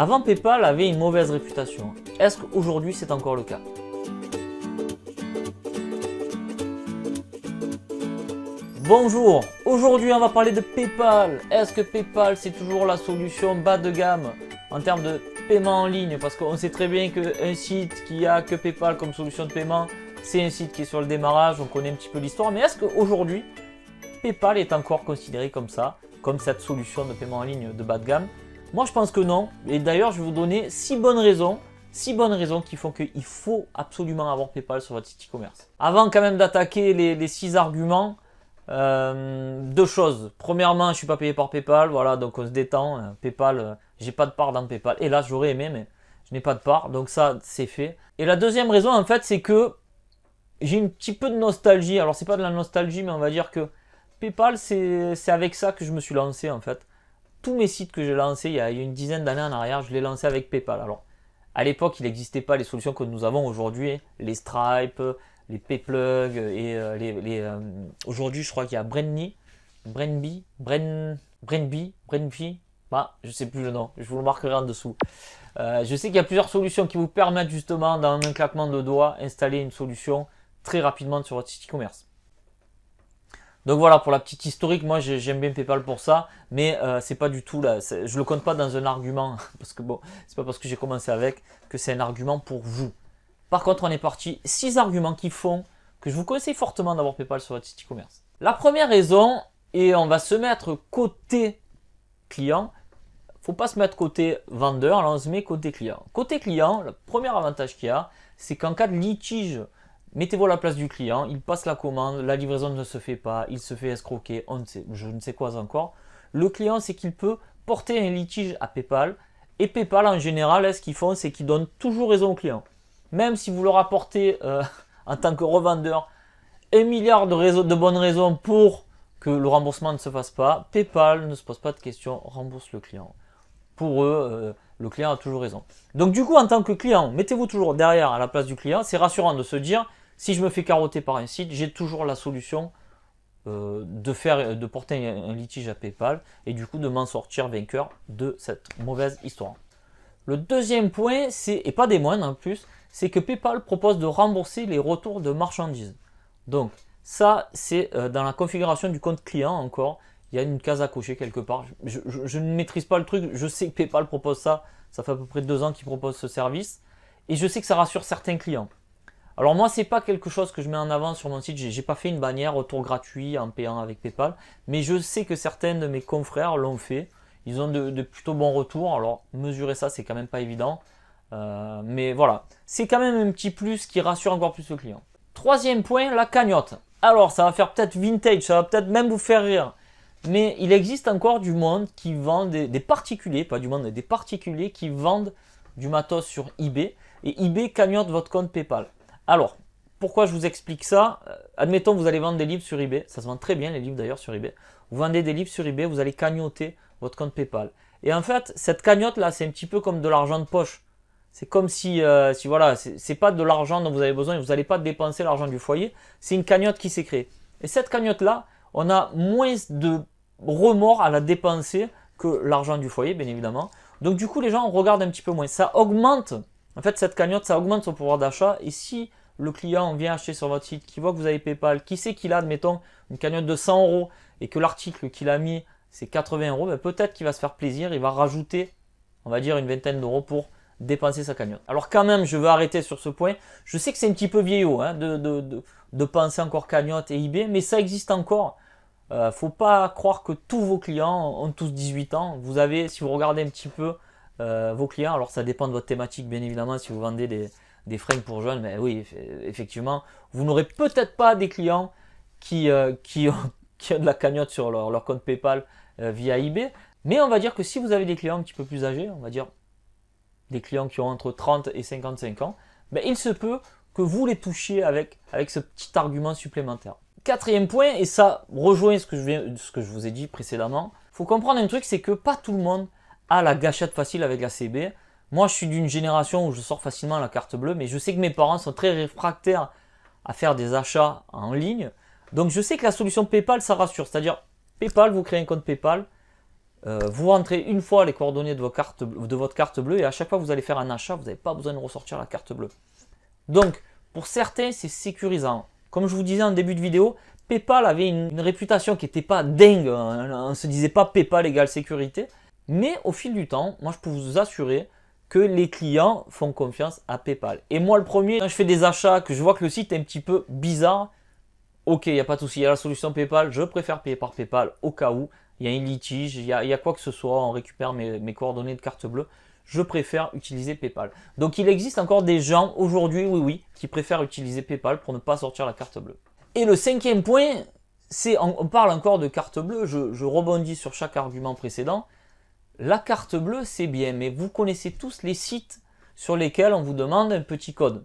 Avant, PayPal avait une mauvaise réputation. Est-ce qu'aujourd'hui c'est encore le cas? Bonjour, aujourd'hui on va parler de PayPal. Est-ce que PayPal c'est toujours la solution bas de gamme en termes de paiement en ligne? Parce qu'on sait très bien qu'un site qui a que PayPal comme solution de paiement, c'est un site qui est sur le démarrage, on connaît un petit peu l'histoire. Mais est-ce qu'aujourd'hui PayPal est encore considéré comme ça, comme cette solution de paiement en ligne de bas de gamme? Moi je pense que non. Et d'ailleurs je vais vous donner 6 bonnes raisons qui font qu'il faut absolument avoir PayPal sur votre site e-commerce. Avant quand même d'attaquer les 6 arguments, deux choses. Premièrement, je suis pas payé par PayPal, voilà, donc on se détend. PayPal, j'ai pas de part dans PayPal. Et là, j'aurais aimé, mais je n'ai pas de part, donc ça, c'est fait. Et la deuxième raison, en fait, c'est que j'ai un petit peu de nostalgie. Alors, c'est pas de la nostalgie, mais on va dire que PayPal, c'est avec ça que je me suis lancé, en fait. Tous mes sites que j'ai lancés il y a une dizaine d'années en arrière, je les lancé avec PayPal. Alors, à l'époque, il n'existait pas les solutions que nous avons aujourd'hui, les Stripe, les Payplug et aujourd'hui je crois qu'il y a Brainly, bah, je sais plus le nom, je vous le marquerai en dessous. Je sais qu'il y a plusieurs solutions qui vous permettent justement dans un claquement de doigts installer une solution très rapidement sur votre site e-commerce. Donc voilà pour la petite historique, moi j'aime bien PayPal pour ça, mais c'est pas du tout là, je le compte pas dans un argument parce que bon, c'est pas parce que j'ai commencé avec que c'est un argument pour vous. Par contre, on est parti 6 arguments qui font que je vous conseille fortement d'avoir PayPal sur votre site e-commerce. La première raison, et on va se mettre côté client, faut pas se mettre côté vendeur, là on se met côté client. Côté client, le premier avantage qu'il y a, c'est qu'en cas de litige, mettez-vous à la place du client, il passe la commande, la livraison ne se fait pas, il se fait escroquer, je ne sais quoi encore. Le client, c'est qu'il peut porter un litige à PayPal, et PayPal en général, ce qu'ils font, c'est qu'ils donnent toujours raison au client. Même si vous leur apportez en tant que revendeur 1 milliard de bonnes raisons pour que le remboursement ne se fasse pas, PayPal ne se pose pas de questions, rembourse le client. Pour eux, le client a toujours raison. Donc du coup, en tant que client, mettez-vous toujours derrière à la place du client. C'est rassurant de se dire, si je me fais carotter par un site, j'ai toujours la solution de porter un litige à PayPal et du coup de m'en sortir vainqueur de cette mauvaise histoire. Le deuxième point, et pas des moindres en plus, c'est que PayPal propose de rembourser les retours de marchandises. Donc ça, c'est dans la configuration du compte client encore. Il y a une case à cocher quelque part. Je ne maîtrise pas le truc. Je sais que PayPal propose ça. Ça fait à peu près 2 ans qu'ils proposent ce service. Et je sais que ça rassure certains clients. Alors moi, c'est pas quelque chose que je mets en avant sur mon site. J'ai pas fait une bannière retour gratuit en payant avec PayPal. Mais je sais que certains de mes confrères l'ont fait. Ils ont de plutôt bons retours. Alors mesurer ça, c'est quand même pas évident. Mais voilà, c'est quand même un petit plus qui rassure encore plus le client. Troisième point, la cagnotte. Alors ça va faire peut-être vintage, ça va peut-être même vous faire rire. Mais il existe encore du monde qui vend des particuliers, pas du monde, des particuliers qui vendent du matos sur eBay. Et eBay cagnotte votre compte PayPal. Alors, pourquoi je vous explique ça? Admettons vous allez vendre des livres sur eBay. Ça se vend très bien les livres d'ailleurs sur eBay. Vous vendez des livres sur eBay, vous allez cagnotter votre compte PayPal. Et en fait, cette cagnotte là, c'est un petit peu comme de l'argent de poche. C'est comme si voilà, c'est pas de l'argent dont vous avez besoin, vous n'allez pas dépenser l'argent du foyer, c'est une cagnotte qui s'est créée. Et cette cagnotte-là, on a moins de remords à la dépenser que l'argent du foyer, bien évidemment. Donc du coup, les gens regardent un petit peu moins. Ça augmente, en fait, cette cagnotte, ça augmente son pouvoir d'achat. Et si le client vient acheter sur votre site, qui voit que vous avez PayPal, qui sait qu'il a, admettons, une cagnotte de 100 € et que l'article qu'il a mis, c'est 80 €, ben peut-être qu'il va se faire plaisir, il va rajouter, on va dire, une vingtaine d'euros pour dépenser sa cagnotte. Alors quand même, je veux arrêter sur ce point. Je sais que c'est un petit peu vieillot hein, de penser encore cagnotte et eBay, mais ça existe encore. Faut pas croire que tous vos clients ont tous 18 ans. Vous avez, si vous regardez un petit peu vos clients, alors ça dépend de votre thématique bien évidemment, si vous vendez des fringues pour jeunes, mais oui, effectivement, vous n'aurez peut-être pas des clients qui ont de la cagnotte sur leur compte PayPal via eBay, mais on va dire que si vous avez des clients un petit peu plus âgés, on va dire des clients qui ont entre 30 et 55 ans, ben il se peut que vous les touchiez avec ce petit argument supplémentaire. Quatrième point, et ça rejoint ce que je vous ai dit précédemment, il faut comprendre un truc, c'est que pas tout le monde a la gâchette facile avec la CB. Moi, je suis d'une génération où je sors facilement la carte bleue, mais je sais que mes parents sont très réfractaires à faire des achats en ligne. Donc, je sais que la solution PayPal, ça rassure. C'est-à-dire, PayPal, vous créez un compte PayPal, Vous rentrez une fois les coordonnées de votre carte bleue et à chaque fois que vous allez faire un achat, vous n'avez pas besoin de ressortir la carte bleue. Donc, pour certains, c'est sécurisant. Comme je vous disais en début de vidéo, PayPal avait une réputation qui n'était pas dingue. On ne se disait pas PayPal égale sécurité. Mais au fil du temps, moi je peux vous assurer que les clients font confiance à PayPal. Et moi le premier, quand je fais des achats, que je vois que le site est un petit peu bizarre, ok, il n'y a pas de souci, il y a la solution PayPal, je préfère payer par PayPal au cas où il y a un litige, il y a quoi que ce soit, on récupère mes coordonnées de carte bleue, je préfère utiliser PayPal. Donc il existe encore des gens aujourd'hui, oui, qui préfèrent utiliser PayPal pour ne pas sortir la carte bleue. Et le cinquième point, c'est, on parle encore de carte bleue, je rebondis sur chaque argument précédent. La carte bleue, c'est bien, mais vous connaissez tous les sites sur lesquels on vous demande un petit code.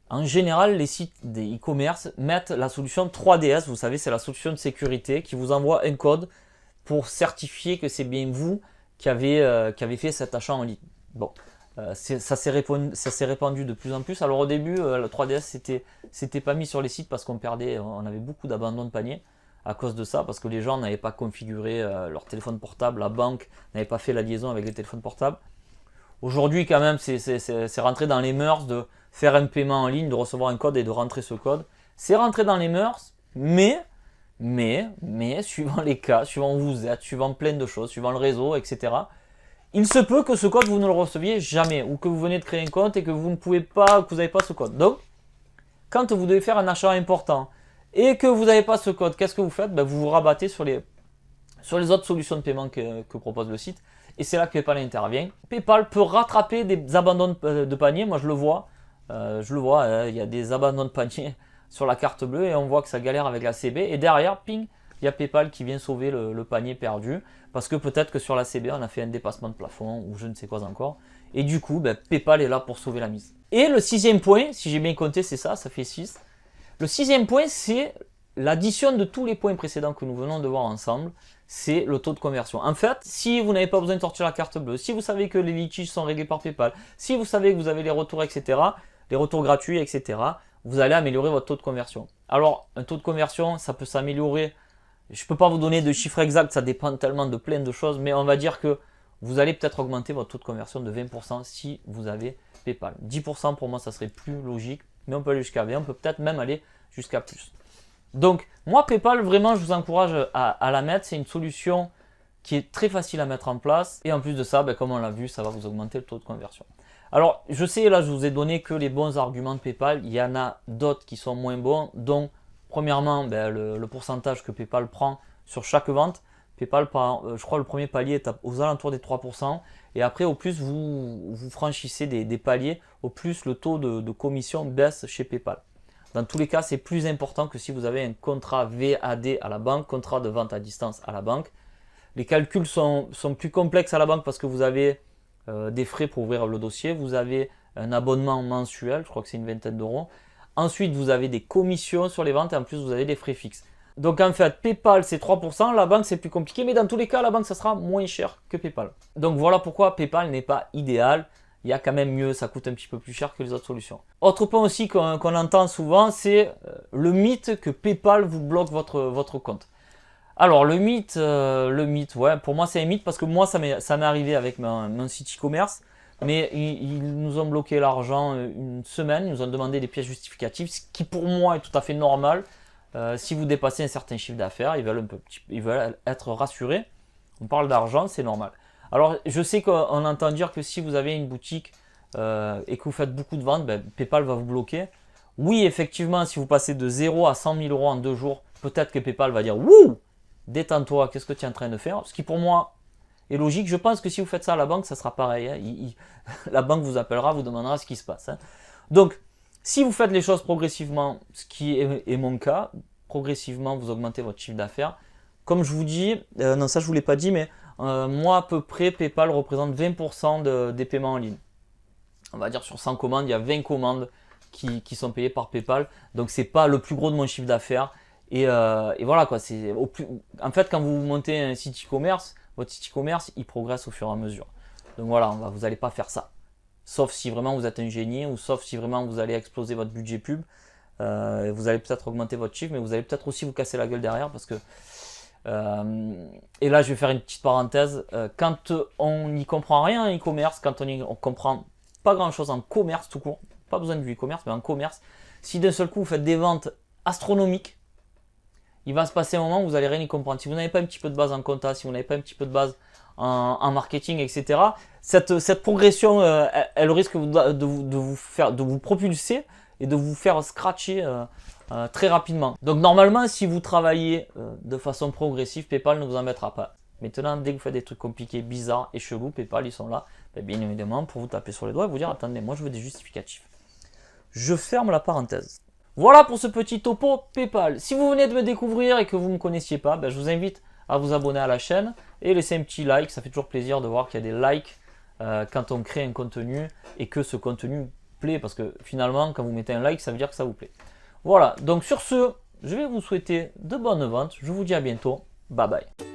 En général, les sites des e-commerce mettent la solution 3DS, vous savez, c'est la solution de sécurité qui vous envoie un code pour certifier que c'est bien vous qui avez fait cet achat en ligne. Bon, ça s'est répandu de plus en plus. Alors au début, la 3DS, c'était pas mis sur les sites parce on avait beaucoup d'abandon de panier à cause de ça, parce que les gens n'avaient pas configuré leur téléphone portable, la banque n'avait pas fait la liaison avec les téléphones portables. Aujourd'hui, quand même, c'est rentré dans les mœurs de faire un paiement en ligne, de recevoir un code et de rentrer ce code. C'est rentré dans les mœurs, mais, suivant les cas, suivant où vous êtes, suivant plein de choses, suivant le réseau, etc., il se peut que ce code, vous ne le receviez jamais, ou que vous venez de créer un compte et que vous ne pouvez pas, que vous n'avez pas ce code. Donc, quand vous devez faire un achat important, et que vous n'avez pas ce code, qu'est-ce que vous faites? Ben, vous vous rabattez sur les autres solutions de paiement que propose le site. Et c'est là que PayPal intervient. PayPal peut rattraper des abandons de panier. Moi, je le vois. Il y a des abandons de panier sur la carte bleue et on voit que ça galère avec la CB. Et derrière, ping, il y a PayPal qui vient sauver le panier perdu. Parce que peut-être que sur la CB, on a fait un dépassement de plafond ou je ne sais quoi encore. Et du coup, ben, PayPal est là pour sauver la mise. Et le sixième point, si j'ai bien compté, c'est ça fait 6. Le sixième point, c'est l'addition de tous les points précédents que nous venons de voir ensemble, c'est le taux de conversion. En fait, si vous n'avez pas besoin de sortir la carte bleue, si vous savez que les litiges sont réglés par PayPal, si vous savez que vous avez les retours, etc., les retours gratuits, etc., vous allez améliorer votre taux de conversion. Alors, un taux de conversion, ça peut s'améliorer. Je ne peux pas vous donner de chiffres exacts, ça dépend tellement de plein de choses, mais on va dire que vous allez peut-être augmenter votre taux de conversion de 20% si vous avez PayPal. 10% pour moi, ça serait plus logique, mais on peut aller jusqu'à 20, on peut peut-être même aller jusqu'à plus. Donc, moi, PayPal, vraiment, je vous encourage à la mettre. C'est une solution qui est très facile à mettre en place. Et en plus de ça, ben, comme on l'a vu, ça va vous augmenter le taux de conversion. Alors, je sais, là, je vous ai donné que les bons arguments de PayPal. Il y en a d'autres qui sont moins bons. Donc, premièrement, ben, le pourcentage que PayPal prend sur chaque vente. PayPal, je crois, le premier palier est aux alentours des 3%. Et après, au plus vous franchissez des paliers, au plus le taux de commission baisse chez PayPal. Dans tous les cas, c'est plus important que si vous avez un contrat VAD à la banque, contrat de vente à distance à la banque. Les calculs sont plus complexes à la banque parce que vous avez des frais pour ouvrir le dossier. Vous avez un abonnement mensuel, je crois que c'est une vingtaine d'euros. Ensuite, vous avez des commissions sur les ventes et en plus, vous avez des frais fixes. Donc en fait, PayPal c'est 3%, la banque c'est plus compliqué, mais dans tous les cas, la banque ça sera moins cher que PayPal. Donc voilà pourquoi PayPal n'est pas idéal. Il y a quand même mieux, ça coûte un petit peu plus cher que les autres solutions. Autre point aussi qu'on entend souvent, c'est le mythe que PayPal vous bloque votre compte. Alors le mythe, ouais, pour moi c'est un mythe parce que moi ça m'est arrivé avec mon site e-commerce, mais ils nous ont bloqué l'argent une semaine, ils nous ont demandé des pièces justificatives, ce qui pour moi est tout à fait normal. Si vous dépassez un certain chiffre d'affaires, ils veulent être rassurés. On parle d'argent, c'est normal. Alors, je sais qu'on entend dire que si vous avez une boutique et que vous faites beaucoup de ventes, ben, PayPal va vous bloquer. Oui, effectivement, si vous passez de 0 à 100 000 euros en 2 jours, peut-être que PayPal va dire « Wouh, détends-toi, qu'est-ce que tu es en train de faire ?» Ce qui pour moi est logique. Je pense que si vous faites ça à la banque, ça sera pareil. Hein. La banque vous appellera, vous demandera ce qui se passe. Hein. Donc, si vous faites les choses progressivement, ce qui est mon cas, progressivement vous augmentez votre chiffre d'affaires. Comme je vous dis, non ça je ne vous l'ai pas dit, mais moi à peu près PayPal représente 20% des paiements en ligne. On va dire sur 100 commandes, il y a 20 commandes qui sont payées par PayPal. Donc c'est pas le plus gros de mon chiffre d'affaires. Et voilà quoi. En fait, quand vous montez un site e-commerce, votre site e-commerce il progresse au fur et à mesure. Donc voilà, vous n'allez pas faire ça. Sauf si vraiment vous êtes un génie ou sauf si vraiment vous allez exploser votre budget pub. Vous allez peut-être augmenter votre chiffre, mais vous allez peut-être aussi vous casser la gueule derrière parce que Et là, je vais faire une petite parenthèse. Quand on n'y comprend rien en e-commerce, quand on comprend pas grand-chose en commerce tout court, pas besoin du e-commerce, mais en commerce, si d'un seul coup vous faites des ventes astronomiques, il va se passer un moment où vous allez rien y comprendre. Si vous n'avez pas un petit peu de base en compta, si vous n'avez pas un petit peu de base en marketing, etc., cette progression, elle risque de vous propulser et de vous faire scratcher très rapidement. Donc normalement, si vous travaillez de façon progressive, PayPal ne vous embêtera pas. Maintenant, dès que vous faites des trucs compliqués, bizarres et chelous, PayPal, ils sont là, bien évidemment, pour vous taper sur les doigts et vous dire, attendez, moi je veux des justificatifs. Je ferme la parenthèse. Voilà pour ce petit topo PayPal. Si vous venez de me découvrir et que vous ne me connaissiez pas, je vous invite à vous abonner à la chaîne et laisser un petit like. Ça fait toujours plaisir de voir qu'il y a des likes quand on crée un contenu et que ce contenu plaît. Parce que finalement, quand vous mettez un like, ça veut dire que ça vous plaît. Voilà, donc sur ce, je vais vous souhaiter de bonnes ventes. Je vous dis à bientôt. Bye bye.